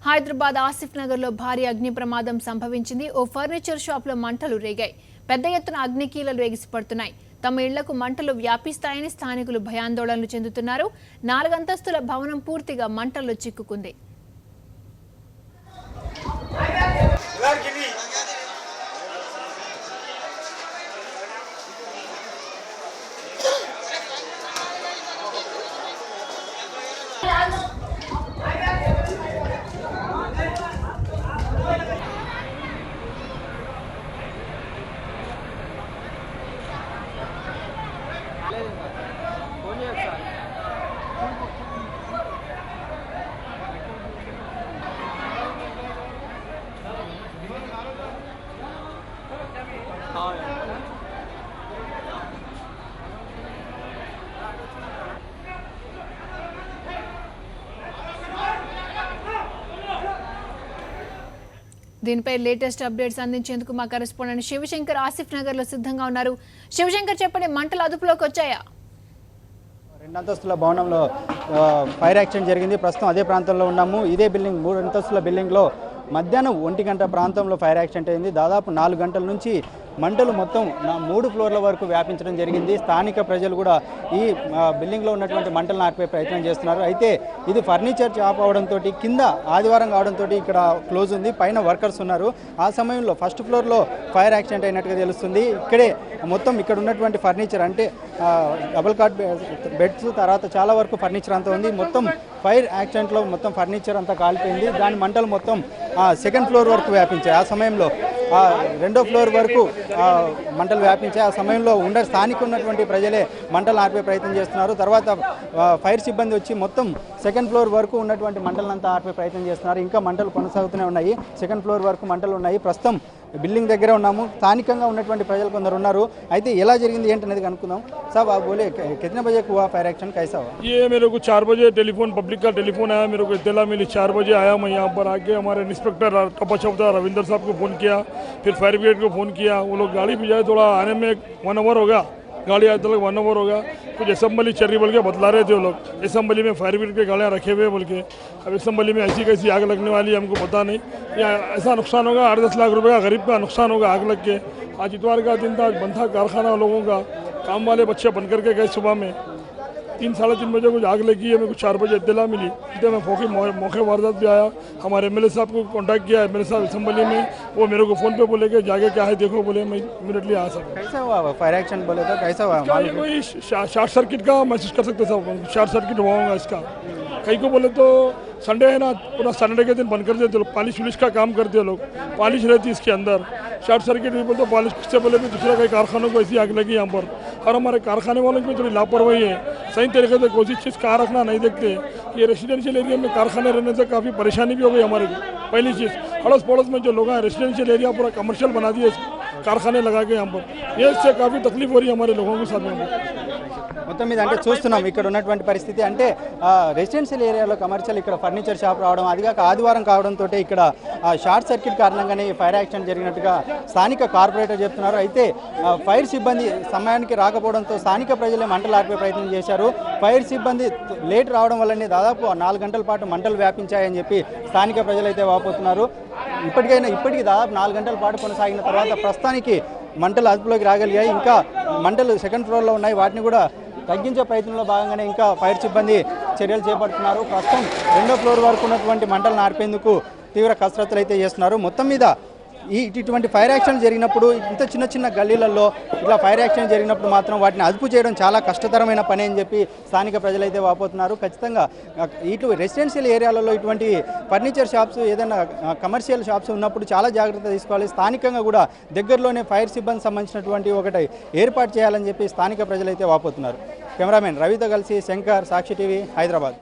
హైదరాబాద్ ఆసిఫ్ నగర్లో భారీ అగ్ని ప్రమాదం సంభవించింది. ఓ ఫర్నిచర్ షాప్లో మంటలు రేగాయి. పెద్ద ఎత్తున అగ్నికీలలు ఎగిసిపడుతున్నాయి. తమ ఇళ్లకు మంటలు వ్యాపిస్తాయని స్థానికులు భయాందోళనలు చెందుతున్నారు. 4 అంతస్తుల భవనం పూర్తిగా మంటల్లో చిక్కుకుంది. దీనిపై లేటెస్ట్ అప్డేట్స్ అందించేందుకు మా కరెస్పాండెంట్ శివశంకర్ ఆసిఫ్ నగర్ లో సిద్ధంగా ఉన్నారు. శివశంకర్, చెప్పండి, మంటలు అదుపులోకి వచ్చాయా? 2 అంతస్తుల భవనంలో ఫైర్ యాక్సిడెంట్ జరిగింది. ప్రస్తుతం అదే ప్రాంతంలో ఉన్నాము. ఇదే బిల్డింగ్ 3 అంతస్తుల బిల్డింగ్లో మధ్యాహ్నం 1 గంట ప్రాంతంలో ఫైర్ యాక్సిడెంట్ అయింది. దాదాపు 4 గంటల నుంచి మంటలు మొత్తం 3 ఫ్లోర్ల వరకు వ్యాపించడం జరిగింది. స్థానిక ప్రజలు కూడా ఈ బిల్డింగ్లో ఉన్నటువంటి మంటలను ఆర్పే ప్రయత్నం చేస్తున్నారు. అయితే ఇది ఫర్నిచర్ షాప్ అవడంతో కింద ఆదివారం కావడంతో ఇక్కడ క్లోజ్ ఉంది. పైన వర్కర్స్ ఉన్నారు. ఆ సమయంలో ఫస్ట్ ఫ్లోర్లో ఫైర్ యాక్సిడెంట్ అయినట్టుగా తెలుస్తుంది. ఇక్కడే మొత్తం ఇక్కడ ఉన్నటువంటి ఫర్నిచర్ అంటే డబుల్ కాట్ బెడ్స్, తర్వాత చాలా వరకు ఫర్నిచర్ అంతా ఉంది. మొత్తం ఫైర్ యాక్సిడెంట్లో మొత్తం ఫర్నిచర్ అంతా కాలిపోయింది. దాని మంటలు మొత్తం 2nd ఫ్లోర్ వరకు వ్యాపించాయి. ఆ సమయంలో 2వ ఫ్లోర్ వరకు మంటలు వ్యాపించాయి. ఆ సమయంలో స్థానిక ఉన్నటువంటి ప్రజలే మంటలు ఆర్పే ప్రయత్నం చేస్తున్నారు. తర్వాత ఫైర్ సిబ్బంది వచ్చి మొత్తం 2nd ఫ్లోర్ వరకు ఉన్నటువంటి మంటలంతా ఆర్పే ప్రయత్నం చేస్తున్నారు. ఇంకా మంటలు కొనసాగుతూనే ఉన్నాయి. 2nd ఫ్లోర్ వరకు మంటలు ఉన్నాయి. ప్రస్తుతం బిల్డింగ్ దగ్గర ఉన్నాము. స్థానికంగా ఉన్నటువంటి ప్రజలు కొందరు ఉన్నారు. అయితే ఎలా జరిగింది ఏంటనేది కనుక్కుందాం. साहब आप बोले कितने बजे हुआ फायर एक्शन, कैसा हुआ? ये मेरे को 4 बजे टेलीफोन, पब्लिक का टेलीफोन आया, मेरे को इत्तला मिली। 4 बजे आया, मैं यहाँ पर आके हमारे इंस्पेक्टर टप्पा छपता रविंदर साहब को फ़ोन किया, फिर फायर ब्रिगेड को फ़ोन किया। वो लोग गाड़ी भिजाए, थोड़ा आने में 1 आवर हो गया, गाड़ी आए तक 1 आवर हो गया। कुछ असम्बली चर्री बोल के बतला रहे थे वो लोग। असम्बली में फायर ब्रिगेड के गाड़ियाँ रखे हुए बोल के, अब असम्बली में ऐसी कैसी आग लगने वाली हमको पता नहीं। या ऐसा नुकसान होगा, 8-10 लाख रुपये का गरीब का नुकसान होगा आग लग के। आज इतवार का दिन था, बंद था कारखाना लोगों का, काम वाले बच्चे बन करके गए। सुबह में 3-3:30 बजे कुछ आग लगी है। मेरे को 4 बजे इत्तला मिली। इतने मैं मौके वारदात भी आया। हमारे एमएलए साहब को कांटेक्ट किया, एमएलए साहब असम्बली में, वो मेरे को फ़ोन पे बोले कि जाके क्या है देखो, बोले मैं इमीडिएटली आ सकता। कैसा हुआ फायर एक्शन बोले तो कैसा हुआ? कोई शॉर्ट सर्किट का महसूस कर सकते सब, शॉर्ट सर्किट हुआ होगा इसका। कई को बोले तो संडे है ना, पूरा संडे के दिन बंद कर देते लोग, पॉलिश वुलिश का काम करते लोग, पॉलिश रहती इसके अंदर। शॉर्ट सर्किट भी बोलते, पॉलिश से बोले भी दूसरे कई कारखानों को ऐसी आग लगी यहाँ पर। और हमारे कारखाने वालों की थोड़ी लापरवाही है, सही तरीके से कोई चीज़ कहाँ रखना नहीं देखते। ये रेसिडेंशियल एरिया में कारखाने रहने से काफ़ी परेशानी भी हो गई हमारे को। पहली चीज़, अड़ोस पड़ोस में जो लोग हैं रेसिडेंशियल एरिया पूरा कमर्शियल बना दिए कारखाने लगा के यहाँ पर। ये इससे काफ़ी तकलीफ हो रही है हमारे लोगों के साथ में। మొత్తం మీద అంటే చూస్తున్నాం ఇక్కడ ఉన్నటువంటి పరిస్థితి అంటే రెసిడెన్షియల్ ఏరియాలో కమర్షియల్ ఇక్కడ ఫర్నిచర్ షాప్ రావడం, అదిగాక ఆదివారం కావడంతో ఇక్కడ షార్ట్ సర్క్యూట్ కారణంగానే ఫైర్ యాక్సిడెంట్ జరిగినట్టుగా స్థానిక కార్పొరేటర్ చెప్తున్నారు. అయితే ఫైర్ సిబ్బంది సమయానికి రాకపోవడంతో స్థానిక ప్రజలే మంటలు ఆర్పే ప్రయత్నం చేశారు. ఫైర్ సిబ్బంది లేట్ రావడం వల్లనే దాదాపు 4 గంటల పాటు మంటలు వ్యాపించాయని చెప్పి స్థానిక ప్రజలైతే వాపోతున్నారు. ఇప్పటికీ దాదాపు 4 గంటల పాటు కొనసాగిన తర్వాత ప్రస్తుతానికి మంటలు అదుపులోకి రాగలిగాయి. ఇంకా మంటలు 2nd ఫ్లోర్లో ఉన్నాయి. వాటిని కూడా తగ్గించే ప్రయత్నంలో భాగంగానే ఇంకా ఫైర్ సిబ్బంది చర్యలు చేపడుతున్నారు. ప్రస్తుతం 2వ ఫ్లోర్ వరకు ఉన్నటువంటి మంటలను ఆర్పేందుకు తీవ్ర కసరత్తులు అయితే చేస్తున్నారు. మొత్తం మీద ఇటువంటి ఫైర్ యాక్సిడెంట్ జరిగినప్పుడు, ఇంత చిన్న చిన్న గల్లీలలో ఇట్లా ఫైర్ యాక్సిడెంట్ జరిగినప్పుడు మాత్రం వాటిని అదుపు చేయడం చాలా కష్టతరమైన పని అని చెప్పి స్థానిక ప్రజలైతే వాపోతున్నారు. ఖచ్చితంగా ఇటు రెసిడెన్షియల్ ఏరియాలలో ఇటువంటి ఫర్నిచర్ షాప్స్, ఏదైనా కమర్షియల్ షాప్స్ ఉన్నప్పుడు చాలా జాగ్రత్త తీసుకోవాలి. స్థానికంగా కూడా దగ్గరలోనే ఫైర్ సిబ్బంది సంబంధించినటువంటి ఒకటి ఏర్పాటు చేయాలని చెప్పి స్థానిక ప్రజలైతే వాపోతున్నారు. కెమెరామెన్ రవితో కలిసి శంకర్, సాక్షి టీవీ, హైదరాబాద్.